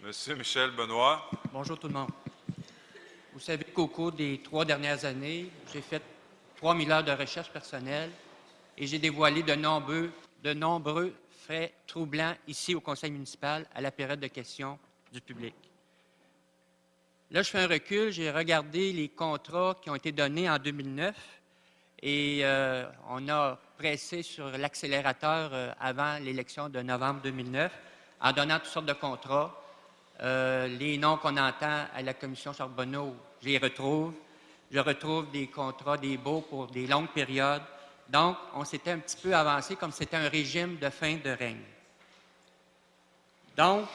Monsieur Michel Benoît. Bonjour tout le monde. Vous savez qu'au cours des 3 dernières années, j'ai fait 3000 heures de recherche personnelle et j'ai dévoilé de nombreux faits troublants ici au conseil municipal à la période de questions du public. Là, je fais un recul, j'ai regardé les contrats qui ont été donnés en 2009 et on a pressé sur l'accélérateur avant l'élection de novembre 2009 en donnant toutes sortes de contrats. Les noms qu'on entend à la commission Charbonneau, je les retrouve. Je retrouve des contrats, des baux pour des longues périodes. Donc, on s'était un petit peu avancé comme c'était un régime de fin de règne. Donc,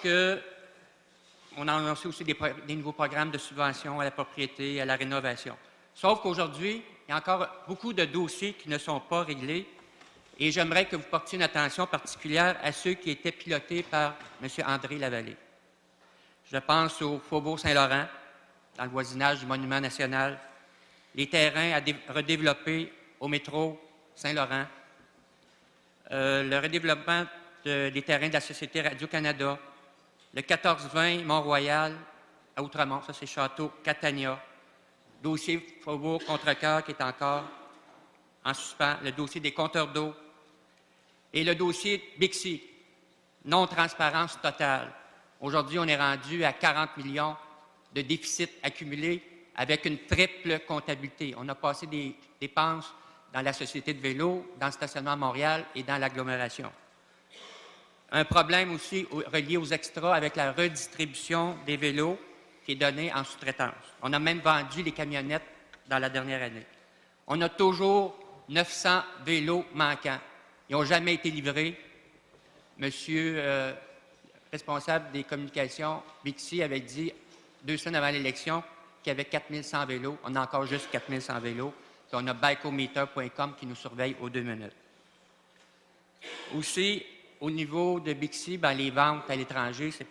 on a annoncé aussi des nouveaux programmes de subvention à la propriété, à la rénovation. Sauf qu'aujourd'hui, il y a encore beaucoup de dossiers qui ne sont pas réglés et j'aimerais que vous portiez une attention particulière à ceux qui étaient pilotés par M. André Lavallée. Je pense au Faubourg Saint-Laurent, dans le voisinage du Monument national, les terrains à redévelopper au métro Saint-Laurent, le redéveloppement des terrains de la Société Radio-Canada, le 1420 Mont-Royal à Outremont, ça c'est Château Catania, dossier Faubourg Contrecoeur qui est encore en suspens, le dossier des compteurs d'eau et le dossier Bixi, non-transparence totale. Aujourd'hui, on est rendu à 40 millions de déficit accumulés avec une triple comptabilité. On a passé des dépenses dans la Société de vélo, dans le stationnement à Montréal et dans l'agglomération. Un problème aussi relié aux extras avec la redistribution des vélos qui est donnée en sous-traitance. On a même vendu les camionnettes dans la dernière année. On a toujours 900 vélos manquants. Ils n'ont jamais été livrés. Monsieur responsable des communications, Bixi, avait dit 2 semaines avant l'élection qu'il y avait 4100 vélos. On a encore juste 4100 vélos. Puis on a bikeometer.com qui nous surveille aux 2 minutes. Aussi, au niveau de Bixi, les ventes à l'étranger, ça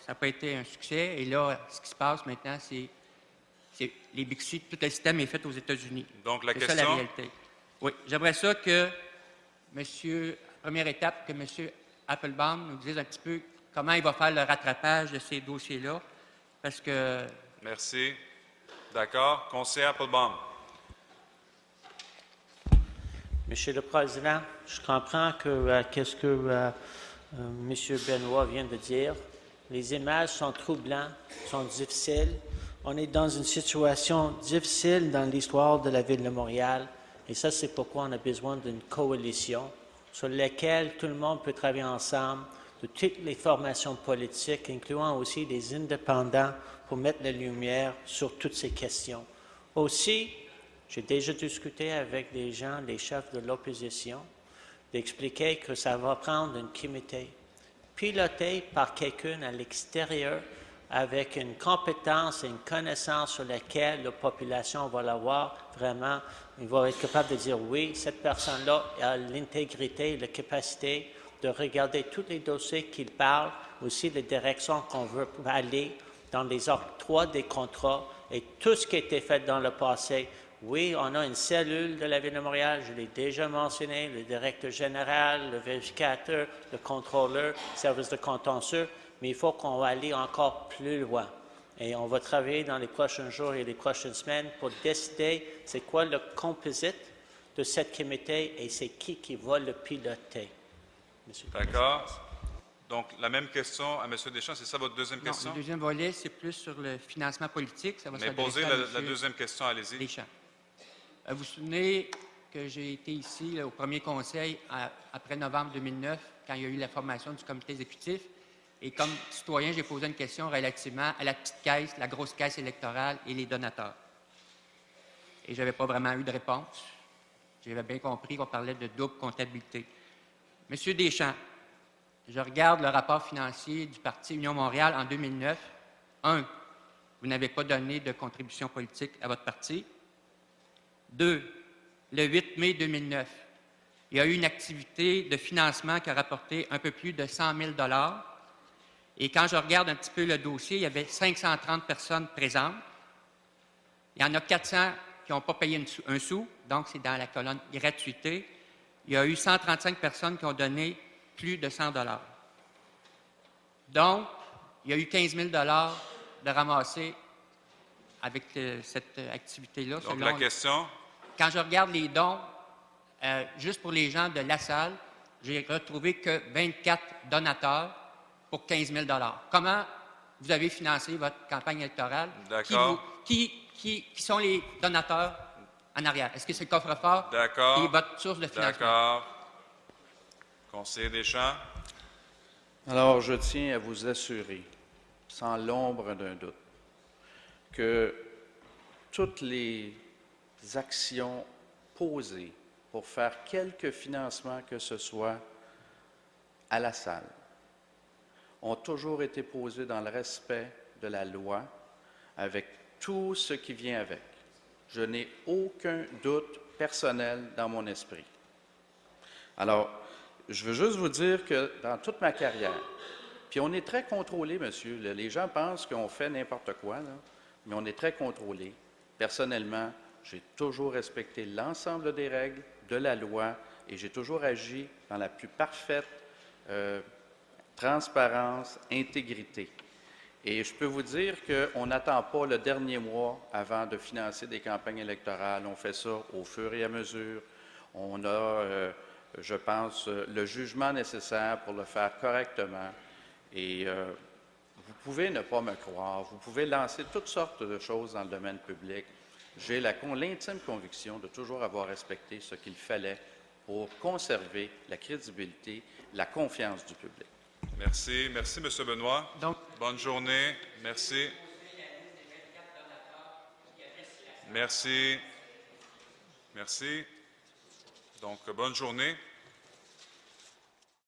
n'a pas été un succès. Et là, ce qui se passe maintenant, c'est les Bixi, tout le système est fait aux États-Unis. Donc, la question... C'est ça la réalité. Oui, j'aimerais ça que, première étape, que M. Applebaum nous dise un petit peu comment il va faire le rattrapage de ces dossiers-là, parce que... Merci. D'accord. Conseiller Applebaum. Monsieur le Président, je comprends qu'est-ce que M. Benoît vient de dire. Les images sont troublantes, sont difficiles. On est dans une situation difficile dans l'histoire de la Ville de Montréal, et ça, c'est pourquoi on a besoin d'une coalition sur laquelle tout le monde peut travailler ensemble, de toutes les formations politiques, incluant aussi les indépendants, pour mettre la lumière sur toutes ces questions. Aussi, j'ai déjà discuté avec des gens, les chefs de l'opposition, d'expliquer que ça va prendre un comité piloté par quelqu'un à l'extérieur avec une compétence et une connaissance sur laquelle la population va l'avoir vraiment. Il va être capable de dire oui, cette personne-là a l'intégrité et la capacité de regarder tous les dossiers qu'il parle, aussi les directions qu'on veut aller dans les octrois des contrats et tout ce qui a été fait dans le passé. Oui, on a une cellule de la Ville de Montréal, je l'ai déjà mentionné, le directeur général, le vérificateur, le contrôleur, le service de contentieux, mais il faut qu'on va aller encore plus loin. Et on va travailler dans les prochains jours et les prochaines semaines pour décider c'est quoi le composite de cette comité et c'est qui va le piloter. D'accord. Donc, la même question à M. Deschamps, c'est ça votre deuxième question? Non, le deuxième volet, c'est plus sur le financement politique. Ça va Mais posez la deuxième question, allez-y. Deschamps. Vous vous souvenez que j'ai été ici là, au premier conseil après novembre 2009, quand il y a eu la formation du comité exécutif. Et comme citoyen, j'ai posé une question relativement à la petite caisse, la grosse caisse électorale et les donateurs. Et je n'avais pas vraiment eu de réponse. J'avais bien compris qu'on parlait de double comptabilité. Monsieur Deschamps, je regarde le rapport financier du Parti Union Montréal en 2009. 1. Vous n'avez pas donné de contribution politique à votre parti. 2. Le 8 mai 2009, il y a eu une activité de financement qui a rapporté un peu plus de 100 000 $. Et quand je regarde un petit peu le dossier, il y avait 530 personnes présentes. Il y en a 400 qui n'ont pas payé un sou, donc c'est dans la colonne gratuité. Il y a eu 135 personnes qui ont donné plus de 100 $. Donc, il y a eu 15 000 de ramassés avec cette activité-là. Donc, selon- la question, Quand je regarde les dons, juste pour les gens de la salle, j'ai retrouvé que 24 donateurs pour 15 000 Comment vous avez financé votre campagne électorale? D'accord. Qui sont les donateurs en arrière? Est-ce que c'est le coffre-fort D'accord. et votre source de financement? d'accord. Conseiller Deschamps, Alors, je tiens à vous assurer, sans l'ombre d'un doute, que toutes les actions posées pour faire quelque financement que ce soit à la salle ont toujours été posées dans le respect de la loi, avec tout ce qui vient avec. Je n'ai aucun doute personnel dans mon esprit. Alors, je veux juste vous dire que dans toute ma carrière, puis on est très contrôlé, monsieur. Là, les gens pensent qu'on fait n'importe quoi, là, mais on est très contrôlé. Personnellement, j'ai toujours respecté l'ensemble des règles de la loi et j'ai toujours agi dans la plus parfaite transparence, intégrité. Et je peux vous dire qu'on n'attend pas le dernier mois avant de financer des campagnes électorales. On fait ça au fur et à mesure. On a, je pense, le jugement nécessaire pour le faire correctement. Et vous pouvez ne pas me croire, vous pouvez lancer toutes sortes de choses dans le domaine public. J'ai l'intime conviction de toujours avoir respecté ce qu'il fallait pour conserver la crédibilité, la confiance du public. merci. Merci, M. Benoît. Donc, Bonne journée. Merci. Merci. Merci. Donc, bonne journée.